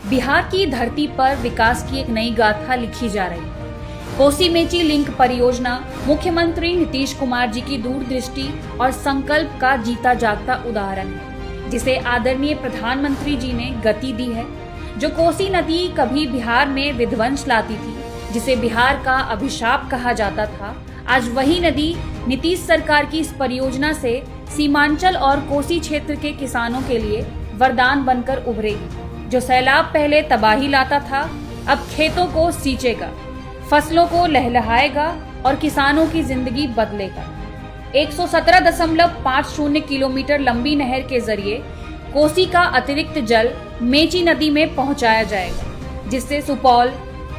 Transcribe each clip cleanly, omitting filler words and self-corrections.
बिहार की धरती पर विकास की एक नई गाथा लिखी जा रही है। कोसी मेची लिंक परियोजना मुख्यमंत्री नीतीश कुमार जी की दूरदृष्टि और संकल्प का जीता जागता उदाहरण है, जिसे आदरणीय प्रधानमंत्री जी ने गति दी है। जो कोसी नदी कभी बिहार में विध्वंस लाती थी, जिसे बिहार का अभिशाप कहा जाता था, आज वही नदी नीतीश सरकार की इस परियोजना से सीमांचल और कोसी क्षेत्र के किसानों के लिए वरदान बनकर उभरेगी। जो सैलाब पहले तबाही लाता था, अब खेतों को सींचेगा, फसलों को लहलहाएगा और किसानों की जिंदगी बदलेगा। 117.50 किलोमीटर लंबी नहर के जरिए कोसी का अतिरिक्त जल मेची नदी में पहुंचाया जाएगा, जिससे सुपौल,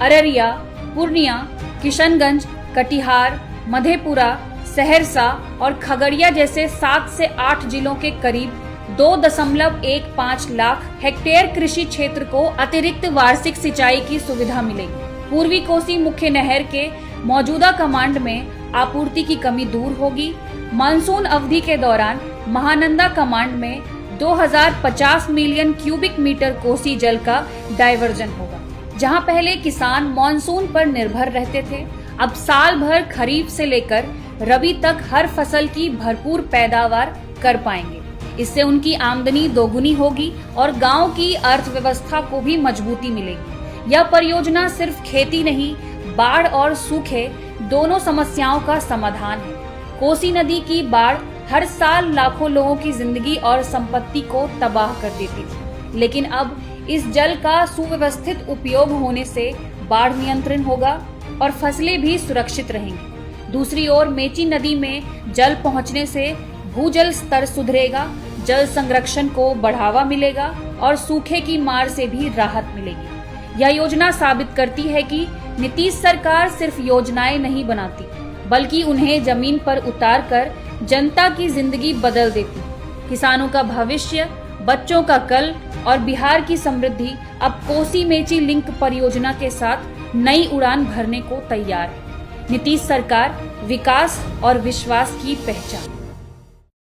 अररिया, पूर्णिया, किशनगंज, कटिहार, मधेपुरा, सहरसा और खगड़िया जैसे 7 से 8 जिलों के करीब 2.15 लाख हेक्टेयर कृषि क्षेत्र को अतिरिक्त वार्षिक सिंचाई की सुविधा मिलेगी। पूर्वी कोसी मुख्य नहर के मौजूदा कमांड में आपूर्ति की कमी दूर होगी। मानसून अवधि के दौरान महानंदा कमांड में 2050 मिलियन क्यूबिक मीटर कोसी जल का डायवर्जन होगा। जहां पहले किसान मानसून पर निर्भर रहते थे, अब साल भर खरीफ से लेकर रबी तक हर फसल की भरपूर पैदावार कर पाएंगे। इससे उनकी आमदनी दोगुनी होगी और गांव की अर्थव्यवस्था को भी मजबूती मिलेगी। यह परियोजना सिर्फ खेती नहीं, बाढ़ और सूखे दोनों समस्याओं का समाधान है। कोसी नदी की बाढ़ हर साल लाखों लोगों की जिंदगी और संपत्ति को तबाह कर देती थी, लेकिन अब इस जल का सुव्यवस्थित उपयोग होने से बाढ़ नियंत्रण होगा और फसलें भी सुरक्षित रहेंगी। दूसरी ओर मेची नदी में जल पहुंचने से भूजल स्तर सुधरेगा, जल संरक्षण को बढ़ावा मिलेगा और सूखे की मार से भी राहत मिलेगी। यह योजना साबित करती है कि नीतीश सरकार सिर्फ योजनाएं नहीं बनाती, बल्कि उन्हें जमीन पर उतार कर जनता की जिंदगी बदल देती। किसानों का भविष्य, बच्चों का कल और बिहार की समृद्धि अब कोसी मेची लिंक परियोजना के साथ नई उड़ान भरने को तैयार है। नीतीश सरकार, विकास और विश्वास की पहचान।